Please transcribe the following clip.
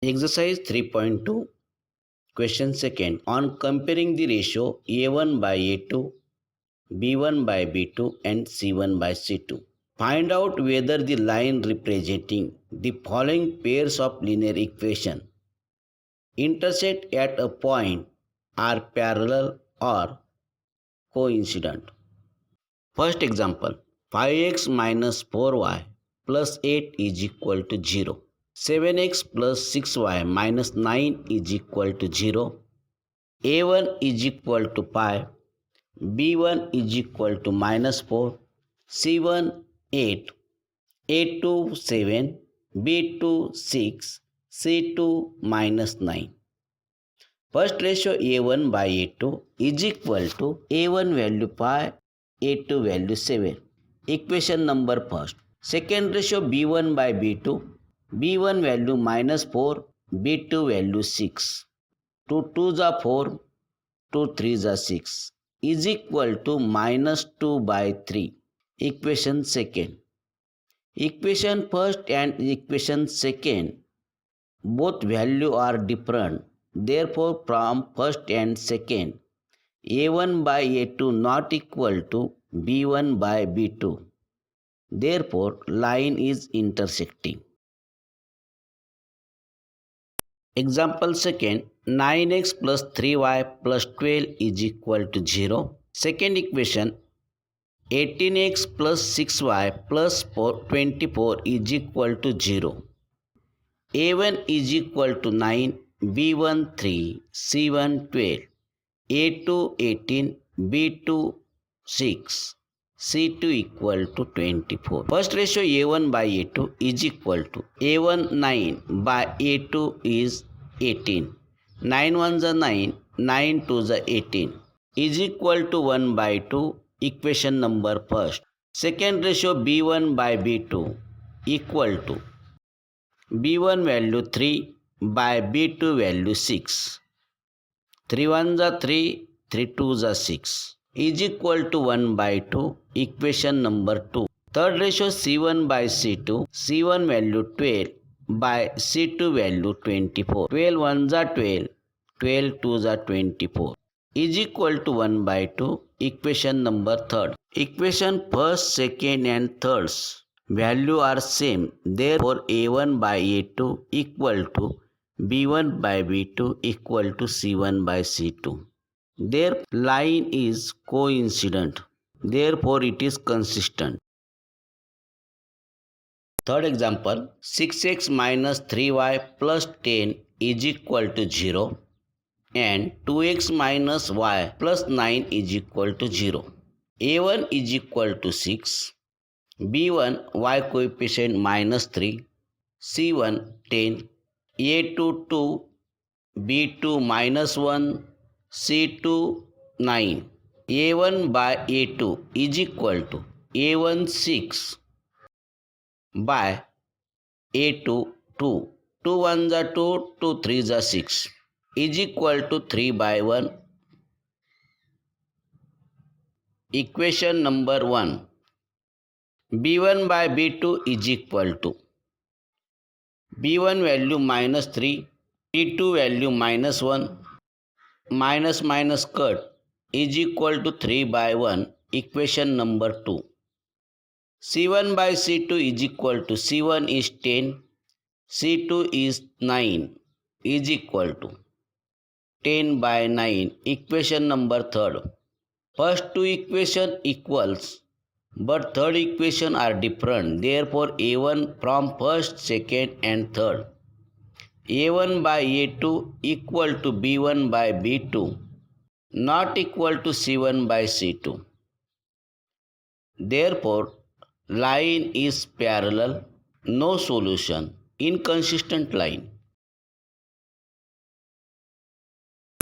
Exercise 3.2, question second. On comparing the ratio A1 by A2, B1 by B2 and C1 by C2. Find out whether the line representing the following pairs of linear equation intersect at a point are parallel or coincident. First example, 5x minus 4y plus 8 is equal to 0. 7x plus 6y minus 9 is equal to 0. A1 is equal to pi. B1 is equal to minus 4. C1 8. A2 7. B2 6. C2 minus 9. First ratio A1 by A2 is equal to A1 value pi, A2 value 7. Equation number first. Second ratio B1 by B2. B1 value minus 4, B2 value 6. 2 2s are 4, 2 3s are 6 is equal to minus 2 by 3. Equation second. Equation first and equation second, both value are different. Therefore, from first and second, A1 by A2 not equal to B1 by B2. Therefore, line is intersecting. Example second, 9x plus 3y plus 12 is equal to 0. Second equation, 18x plus 6y plus 24 is equal to 0. A1 is equal to 9, B1 3, C1 12, A2 18, B2 6, C2 equal to 24. First ratio A1 by A2 is equal to A1 9 by A2 is 18. 9 1s are 9, 9 2s are 18 is equal to 1 by 2. Equation number first. Second ratio B1 by B2 equal to B1 value 3 by B2 value 6. 3 1s are 3, 3 2s are 6 is equal to 1 by 2. Equation number 2. Third ratio C1 by C2. C1 value 12 by C2 value 24. 12 1s are 12, 12 2s are 24 is equal to 1 by 2. Equation number third. Equation first, second and thirds value are same. Therefore, A1 by A2 equal to B1 by B2 equal to C1 by C2. Their line is coincident. Therefore, it is consistent. Third example, 6x minus 3y plus 10 is equal to 0 and 2x minus y plus 9 is equal to 0. A1 is equal to 6, B1 y coefficient minus 3, C1 10, A2 2, B2 minus 1, C2 9. A1 by A2 is equal to A1 6 by A2 2. 2 1s are 2, 2 3s are 6 is equal to 3 by 1. Equation number 1. B1 by B2 is equal to B1 value minus 3, B2 value minus 1, minus minus cut is equal to 3 by 1. Equation number 2. C1 by C2 is equal to C1 is 10, C2 is 9 is equal to 10 by 9. Equation number third. First two equation equals, but third equation are different. Therefore, A1 from first, second and third. A1 by A2 equal to B1 by B2, not equal to C1 by C2. Therefore, line is parallel, no solution, inconsistent line.